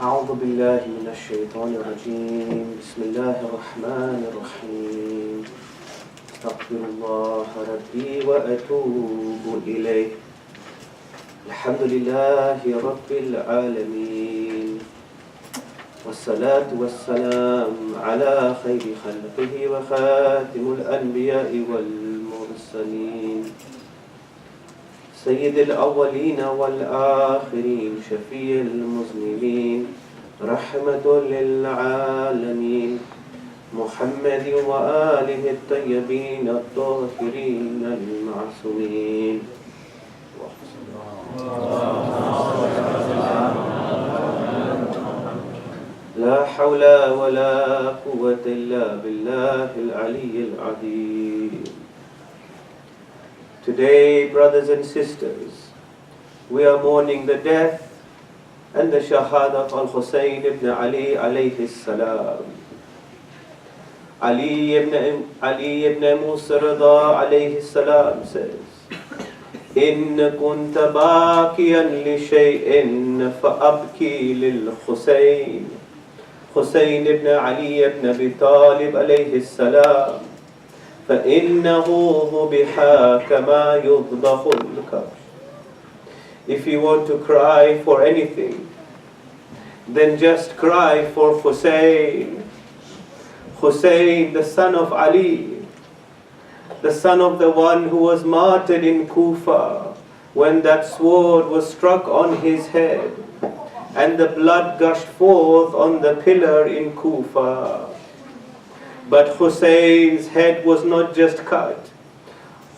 أعوذ بالله من الشيطان الرجيم بسم الله الرحمن الرحيم أستغفر الله ربي وأتوب إليه الحمد لله رب العالمين والصلاة والسلام على خير خلقه وخاتم الأنبياء والمرسلين سيد الأولين والآخرين شفيع المذنبين رحمة للعالمين محمد وآله الطيبين الطاهرين المعصومين لا حول ولا قوة إلا بالله العلي العظيم. Today, brothers and sisters, we are mourning the death and the shahada of Al-Husayn ibn Ali alayhi salam. Ali ibn Musa Rida alayhi salam says, إن كنت باكيا لشيء فأبكي للحسين. Husayn ibn Ali ibn Abi Talib alayhi salam. فإنه ذبح كما يذبح الكبش. If you want to cry for anything, then just cry for Husayn. Husayn, the son of Ali, the son of the one who was martyred in Kufa when that sword was struck on his head and the blood gushed forth on the pillar in Kufa. But Husayn's head was not just cut.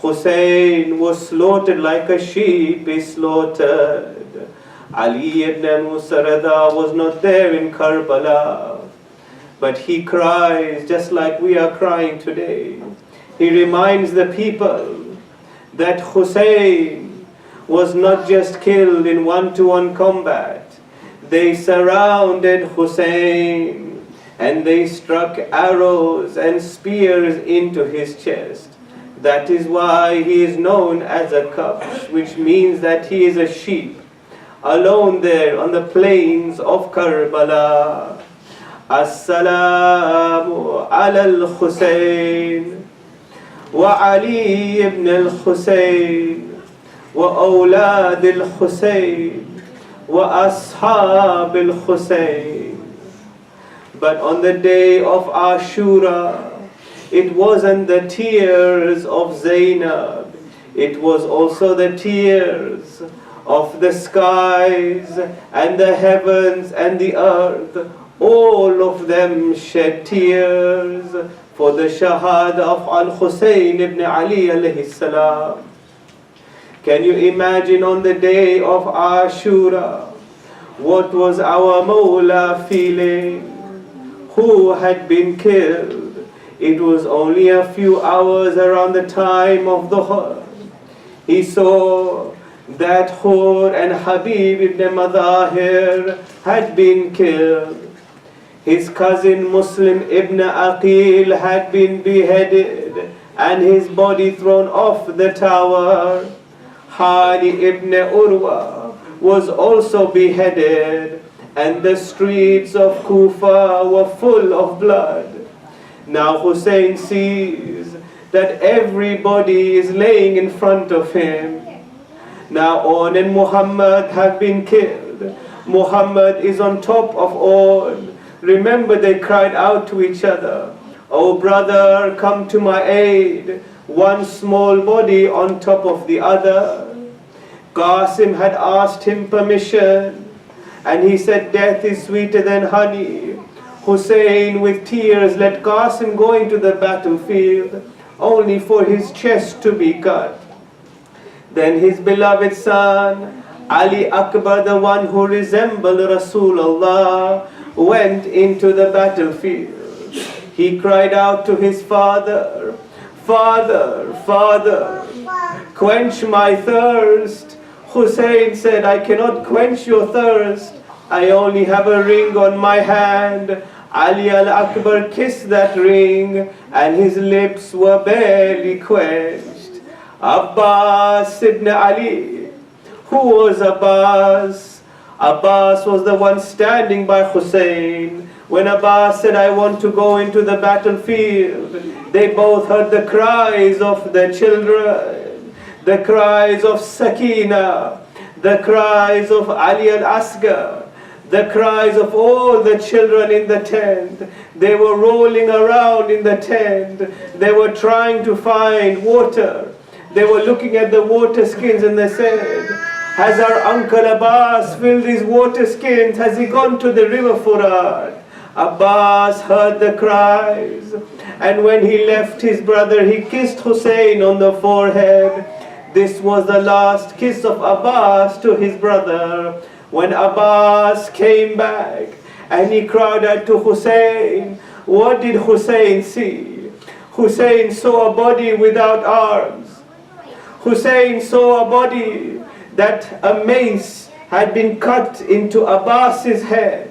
Husayn was slaughtered like a sheep is slaughtered. Ali ibn Musa Rida was not there in Karbala, but he cries just like we are crying today. He reminds the people that Husayn was not just killed in one-to-one combat. They surrounded Husayn and they struck arrows and spears into his chest. That is why he is known as a kabsh, which means that he is a sheep, alone there on the plains of Karbala. As-salamu ala al-Husayn wa Ali ibn al-Husayn wa awlad al-Husayn wa ashab al-Husayn. But on the day of Ashura, it wasn't the tears of Zainab, it was also the tears of the skies and the heavens and the earth. All of them shed tears for the shahada of Al-Husayn ibn Ali alayhi salam. Can you imagine on the day of Ashura, what was our Mawla feeling? Who had been killed? It was only a few hours around the time of Dhuhr. He saw that Hur and Habib ibn Madahir had been killed. His cousin Muslim ibn Aqil had been beheaded and his body thrown off the tower. Hani ibn Urwa was also beheaded, and the streets of Kufa were full of blood. Now Husayn sees that everybody is laying in front of him. Now On and Muhammad have been killed. Muhammad is on top of On. Remember, they cried out to each other, "Oh brother, come to my aid." One small body on top of the other. Qasim had asked him permission, and he said, "Death is sweeter than honey." Husayn, with tears, let Qasim go into the battlefield, only for his chest to be cut. Then his beloved son, Ali Akbar, the one who resembled Rasulullah, went into the battlefield. He cried out to his father, "Father, Father, quench my thirst." Husayn said, "I cannot quench your thirst. I only have a ring on my hand." Ali al-Akbar kissed that ring and his lips were barely quenched. Abbas ibn Ali. Who was Abbas? Abbas was the one standing by Hussein. When Abbas said, I want to go into the battlefield, they both heard the cries of their children, the cries of Sakina, the cries of Ali al-Asghar, the cries of all the children in the tent. They were rolling around in the tent. They were trying to find water. They were looking at the water skins and they said, has our uncle Abbas filled these water skins? Has he gone to the river Furat? Abbas heard the cries, and when he left his brother, he kissed Hussein on the forehead. This was the last kiss of Abbas to his brother. When Abbas came back and he cried out to Hussein, what did Hussein see? Hussein saw a body without arms. Hussein saw a body that a mace had been cut into Abbas's head.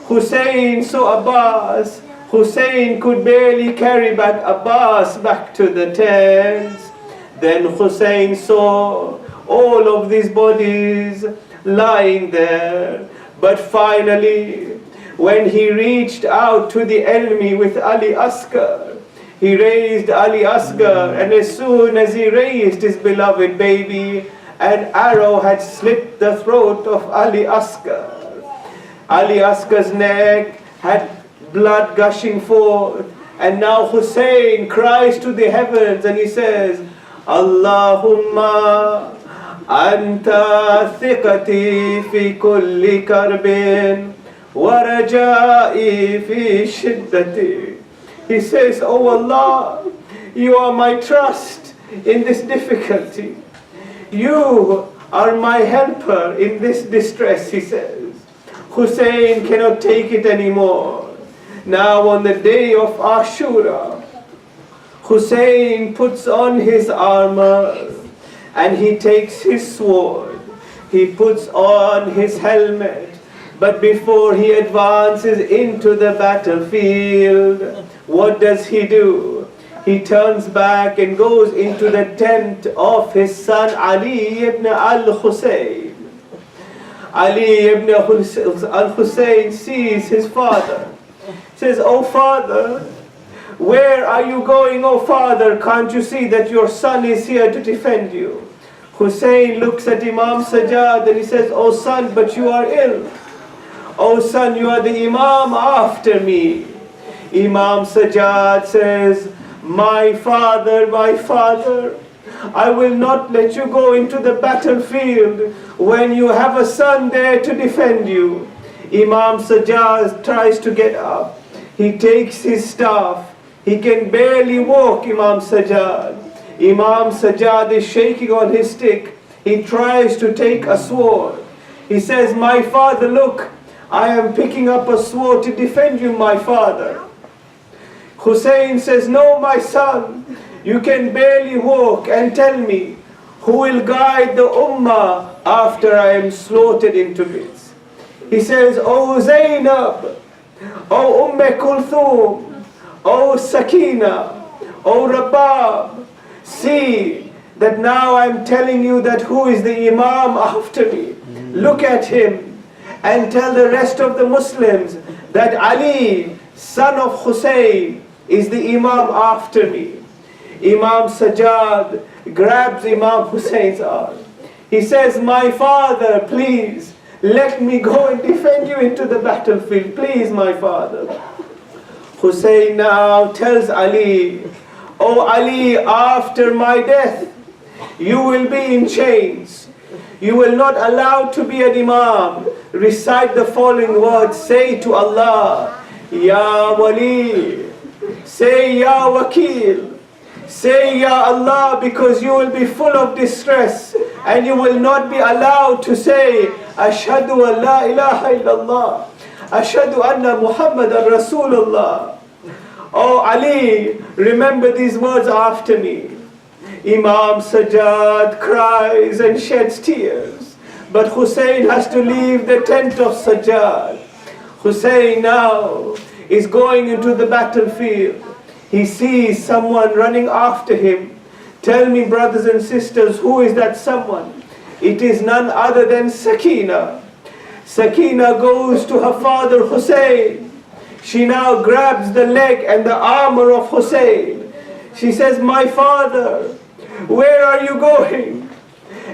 Hussein saw Abbas. Hussein could barely carry back Abbas back to the tents. Then Hussein saw all of these bodies lying there. But finally, when he reached out to the enemy with Ali Asghar, he raised Ali Asghar, and as soon as he raised his beloved baby, an arrow had slit the throat of Ali Asghar. Ali Asghar's neck had blood gushing forth, and now Hussein cries to the heavens and he says, Allahumma anta thiqati fi kulli karbin wa raja'i fi shiddati. He says, oh Allah, you are my trust in this difficulty. You are my helper in this distress, he says. Hussein cannot take it anymore. Now on the day of Ashura, Hussein puts on his armor and he takes his sword. He puts on his helmet. But before he advances into the battlefield, what does he do? He turns back and goes into the tent of his son Ali ibn al-Hussein. Ali ibn al-Hussein sees his father. He says, oh father, where are you going, oh father? Can't you see that your son is here to defend you? Hussein looks at Imam Sajjad and he says, oh son, but you are ill. Oh son, you are the Imam after me. Imam Sajjad says, my father, I will not let you go into the battlefield when you have a son there to defend you. Imam Sajjad tries to get up. He takes his staff. He can barely walk, Imam Sajjad. Imam Sajjad is shaking on his stick. He tries to take a sword. He says, my father, look, I am picking up a sword to defend you, my father. Hussein says, no, my son, you can barely walk, and tell me, who will guide the ummah after I am slaughtered into bits? He says, O Zainab, O Kulthum, O Sakina, O Rabab, see that now I am telling you that who is the Imam after me. Look at him and tell the rest of the Muslims that Ali, son of Hussein, is the Imam after me. Imam Sajjad grabs Imam Hussein's arm. He says, my father, please, let me go and defend you into the battlefield. Please, my father. Hussein now tells Ali, oh Ali, after my death, you will be in chains. You will not allowed to be an Imam. Recite the following words. Say to Allah, Ya Wali. Say Ya Wakil. Say Ya Allah, because you will be full of distress and you will not be allowed to say Ashhadu an la ilaha illallah, Ashhadu anna Muhammadan Rasulullah. Oh Ali, remember these words after me. Imam Sajjad cries and sheds tears, but Hussein has to leave the tent of Sajjad. Hussein now is going into the battlefield. He sees someone running after him. Tell me, brothers and sisters, who is that someone? It is none other than Sakina. Sakina goes to her father Hussein. She now grabs the leg and the armor of Hussein. She says, my father, where are you going?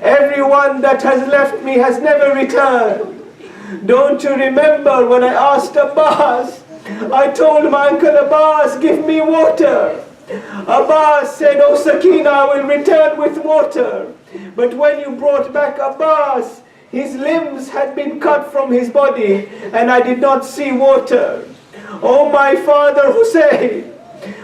Everyone that has left me has never returned. Don't you remember when I asked Abbas? I told my uncle Abbas, give me water. Abbas said, oh Sakina, I will return with water. But when you brought back Abbas, his limbs had been cut from his body, and I did not see water. Oh my father Hussein,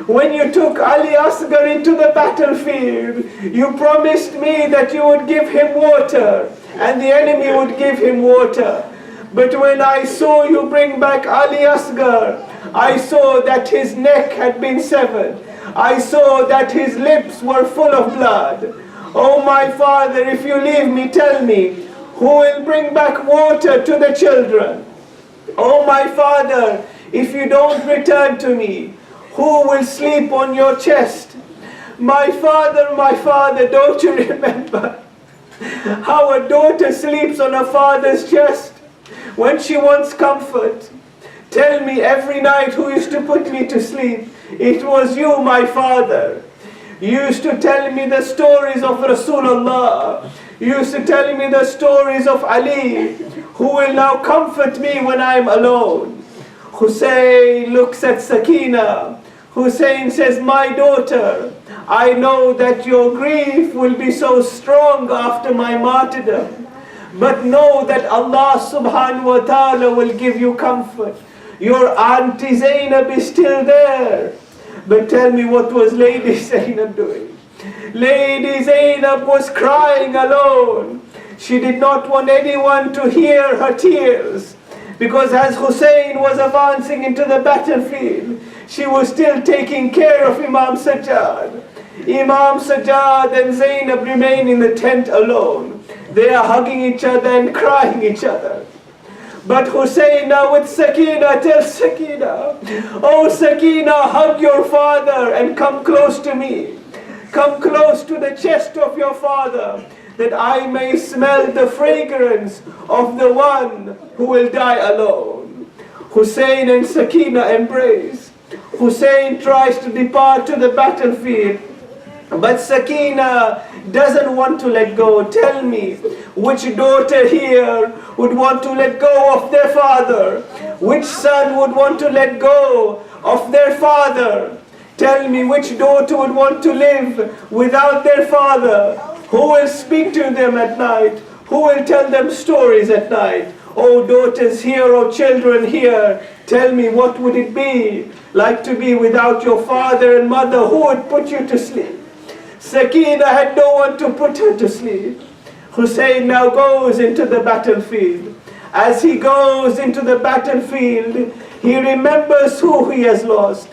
when you took Ali Asghar into the battlefield, you promised me that you would give him water, and the enemy would give him water. But when I saw you bring back Ali Asghar, I saw that his neck had been severed. I saw that his lips were full of blood. Oh my father, if you leave me, tell me, who will bring back water to the children? Oh my father, if you don't return to me, who will sleep on your chest? My father, don't you remember how a daughter sleeps on her father's chest when she wants comfort? Tell me every night who used to put me to sleep. It was you, my father. You used to tell me the stories of Rasulullah. You used to tell me the stories of Ali, who will now comfort me when I am alone. Hussein looks at Sakina. Hussein says, my daughter, I know that your grief will be so strong after my martyrdom. But know that Allah subhanahu wa ta'ala will give you comfort. Your auntie Zainab is still there. But tell me, what was Lady Zainab doing? Lady Zainab was crying alone. She did not want anyone to hear her tears, because as Hussein was advancing into the battlefield, she was still taking care of Imam Sajjad. Imam Sajjad and Zainab remain in the tent alone. They are hugging each other and crying each other. But Hussein now with Sakina tells Sakina, oh Sakina, hug your father and come close to me. Come close to the chest of your father, that I may smell the fragrance of the one who will die alone. Hussein and Sakina embrace. Hussein tries to depart to the battlefield, but Sakina doesn't want to let go. Tell me, which daughter here would want to let go of their father? Which son would want to let go of their father? Tell me, which daughter would want to live without their father? Who will speak to them at night? Who will tell them stories at night? Oh daughters here, oh children here, tell me, what would it be like to be without your father and mother? Who would put you to sleep? Sakina had no one to put her to sleep. Hussein now goes into the battlefield. As he goes into the battlefield, he remembers who he has lost.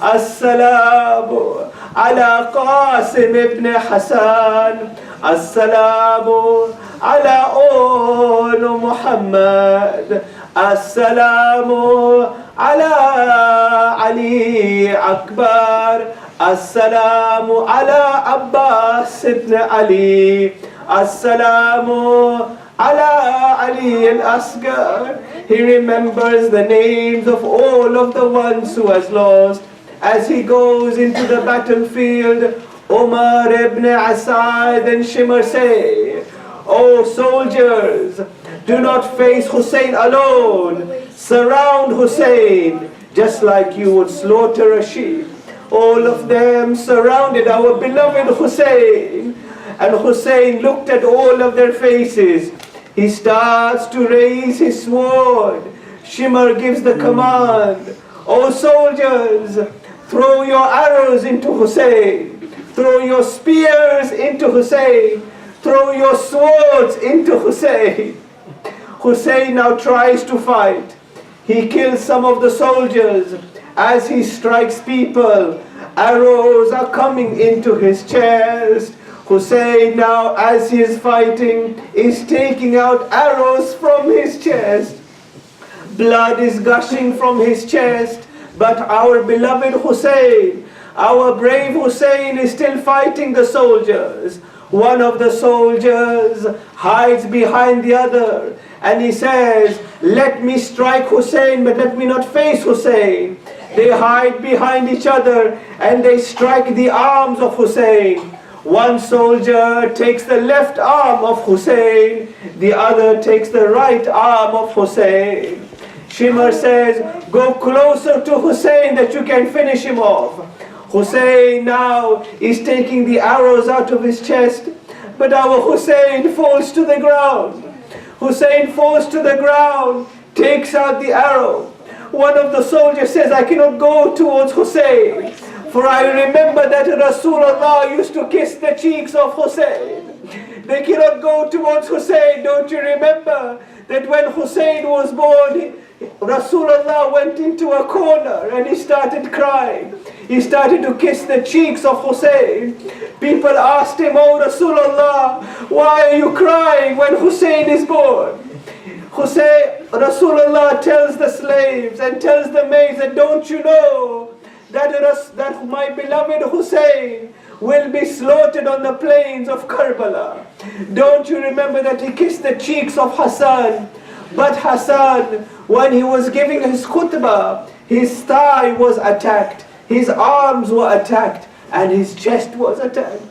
As-salamu ala Qasim ibn Hassan. As-salamu ala ulu Muhammad. As-salamu ala Ali Akbar. As-salamu ala Abbas ibn Ali. As-salamu ala Ali al-Asghar. He remembers the names of all of the ones who has lost. As he goes into the battlefield, Umar ibn Asad and Shimr say, oh soldiers, do not face Hussein alone. Surround Hussein just like you would slaughter a sheep. All of them surrounded our beloved Hussein. And Hussein looked at all of their faces. He starts to raise his sword. Shimr gives the command, oh soldiers, throw your arrows into Hussein. Throw your spears into Hussein. Throw your swords into Hussein. Hussein now tries to fight. He kills some of the soldiers. As he strikes people, arrows are coming into his chest. Hussein now, as he is fighting, is taking out arrows from his chest. Blood is gushing from his chest, but our beloved Hussein, our brave Hussein is still fighting the soldiers. One of the soldiers hides behind the other, and he says, let me strike Hussein, but let me not face Hussein. They hide behind each other, and they strike the arms of Hussein. One soldier takes the left arm of Hussein, the other takes the right arm of Hussein. Shimr says, go closer to Hussein that you can finish him off. Hussein now is taking the arrows out of his chest, but our Hussein falls to the ground. Hussein falls to the ground, takes out the arrow. One of the soldiers says, I cannot go towards Hussein, for I remember that Rasulullah used to kiss the cheeks of Hussein. They cannot go towards Hussein. Don't you remember that when Hussein was born, Rasulullah went into a corner and he started crying. He started to kiss the cheeks of Hussein. People asked him, oh Rasulullah, why are you crying when Hussein is born? Rasulullah tells the slaves and tells the maids that don't you know that my beloved Hussein will be slaughtered on the plains of Karbala. Don't you remember that he kissed the cheeks of Hassan? But Hassan, when he was giving his khutbah, his thigh was attacked, his arms were attacked, and his chest was attacked.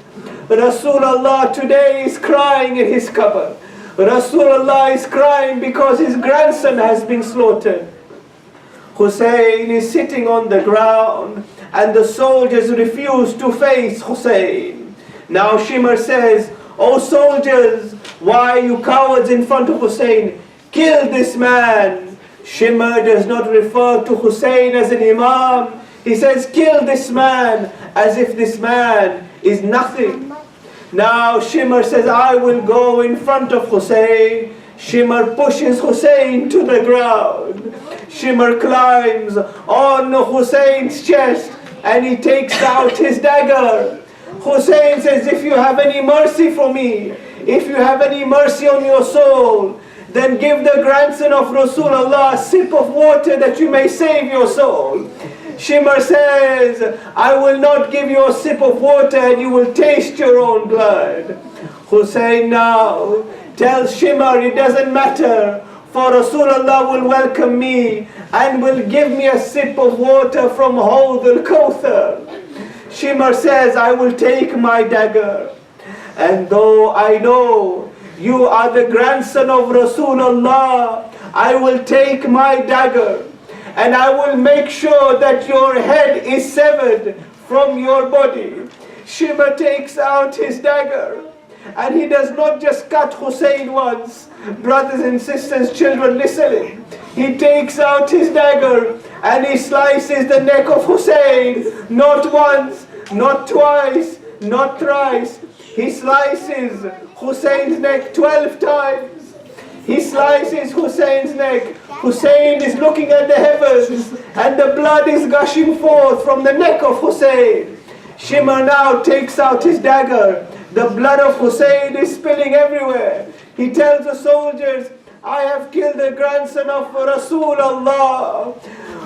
Rasulullah today is crying in his qabr. Rasulullah is crying because his grandson has been slaughtered. Hussein is sitting on the ground, and the soldiers refuse to face Hussein. Now Shimr says, oh soldiers, why are you cowards in front of Hussein? Kill this man. Shimr does not refer to Hussein as an imam. He says, kill this man, as if this man is nothing. Now Shimr says, I will go in front of Hussein. Shimr pushes Hussein to the ground. Shimr climbs on Hussein's chest and he takes out his dagger. Hussein says, if you have any mercy for me, if you have any mercy on your soul, then give the grandson of Rasulullah a sip of water that you may save your soul. Shimr says, I will not give you a sip of water and you will taste your own blood. Hussein now tells Shimr, it doesn't matter, for Rasulullah will welcome me and will give me a sip of water from Hawd al-Kawthar. Shimr says, I will take my dagger, and though I know you are the grandson of Rasulullah, I will take my dagger and I will make sure that your head is severed from your body. Shimr takes out his dagger, and he does not just cut Hussein once. Brothers and sisters, children listening. He takes out his dagger and he slices the neck of Hussein. Not once, not twice, not thrice. He slices Hussein's neck 12 times. He slices Hussein's neck. Hussein is looking at the heavens and the blood is gushing forth from the neck of Hussein. Shimr now takes out his dagger. The blood of Hussein is spilling everywhere. He tells the soldiers, I have killed the grandson of Rasulullah.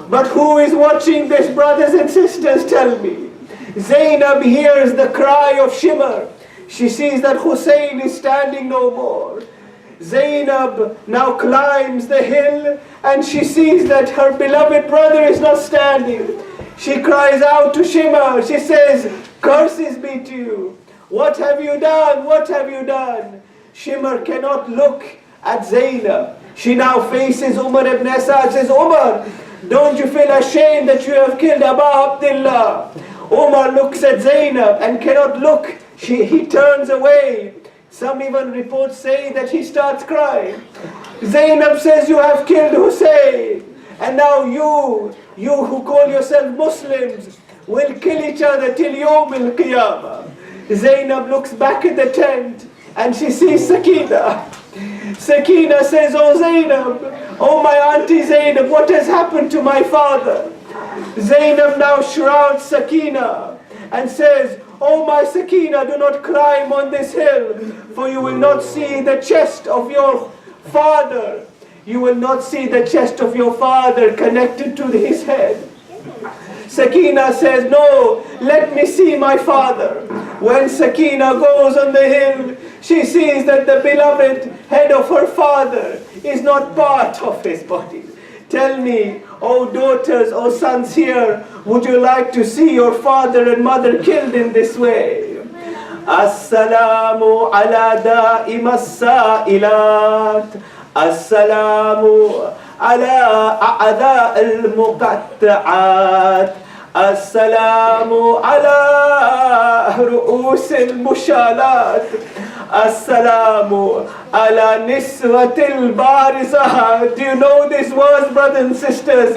But who is watching this, brothers and sisters, tell me? Zainab hears the cry of Shimr. She sees that Hussein is standing no more. Zainab now climbs the hill and she sees that her beloved brother is not standing. She cries out to Shimr. She says, curses be to you. What have you done? What have you done? Shimr cannot look at Zainab. She now faces Umar ibn Asad, says, Umar, don't you feel ashamed that you have killed Abu Abdullah? Umar looks at Zainab and cannot look. He turns away. Some even reports say that he starts crying. Zainab says, you have killed Hussein. And now you who call yourself Muslims, will kill each other till Yawm al-Qiyamah. Zainab looks back at the tent and she sees Sakina. Sakina says, oh Zainab, oh my auntie Zainab, what has happened to my father? Zainab now shrouds Sakina and says, oh my Sakina, do not climb on this hill, for you will not see the chest of your father. You will not see the chest of your father connected to his head. Sakina says, no, let me see my father. When Sakina goes on the hill, she sees that the beloved head of her father is not part of his body. Tell me, O daughters, O sons here, would you like to see your father and mother killed in this way? As-salamu ala da'im as-sa'ilat. As-salamu ala a'da al-muqatta'at. As-salamu ala ru'us al-mushalat. As-salamu ala niswatil barizah. Do you know these words, brothers and sisters?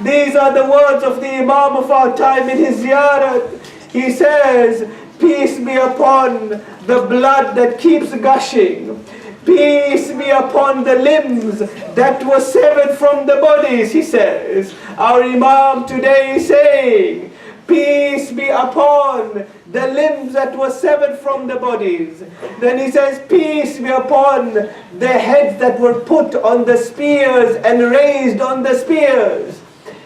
These are the words of the Imam of our time in his ziyarat. He says, peace be upon the blood that keeps gushing. Peace be upon the limbs that were severed from the bodies, he says. Our Imam today is saying, peace be upon the limbs that were severed from the bodies. Then he says, peace be upon the heads that were put on the spears and raised on the spears.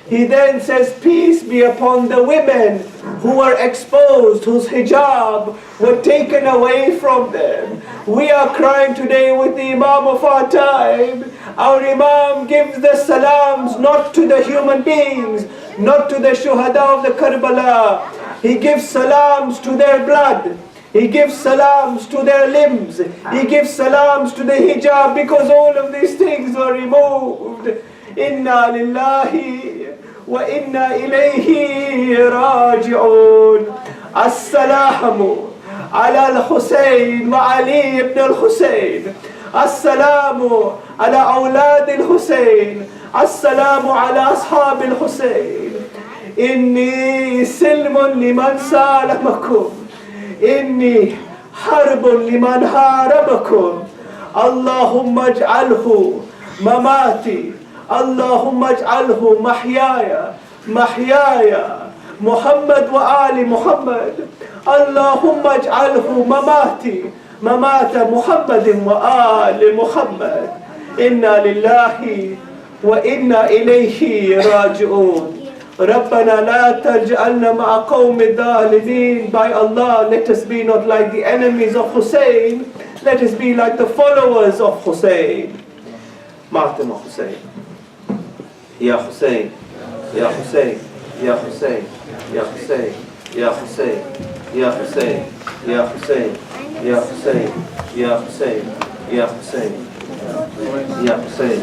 He then says, peace be upon the women who were exposed, whose hijab were taken away from them. We are crying today with the Imam of our time. Our Imam gives the salams not to the human beings, not to the shuhada of the Karbala. He gives salams to their blood. He gives salams to their limbs. He gives salams to the hijab, because all of these things were removed. Inna lillahi wa inna ilayhi raji'un. As-salamu ala al-Husayn wa Ali ibn al-Husayn. As-salamu ala awlad al-Husayn. As-salamu ala ashab al-Husayn. Inni silmun liman salamakum. Inni harbun liman harabakum. Allahumma ij'alhu mamati. Allahumma ij'alhu mahyaya. Mahyaya Muhammad wa Ali Muhammad. Allahumma ij'alhu mamati. Mamata Muhammadin wa Ali Muhammad. Inna lillahi wa inna ilayhi raji'un. رَبَّنَا لَا تَجْعَلْنَا مَعَ قَوْمِ الظَّالِمِينَ. By Allah, let us be not like the enemies of Hussein. Let us be like the followers of Hussein. Matem Hussein. Ya Hussein. Ya Hussein. Ya Hussein. Ya Hussein. Ya Hussein. Ya Hussein. Ya Hussein. Ya Hussein. Ya Hussein. Ya Hussein. Ya Hussein.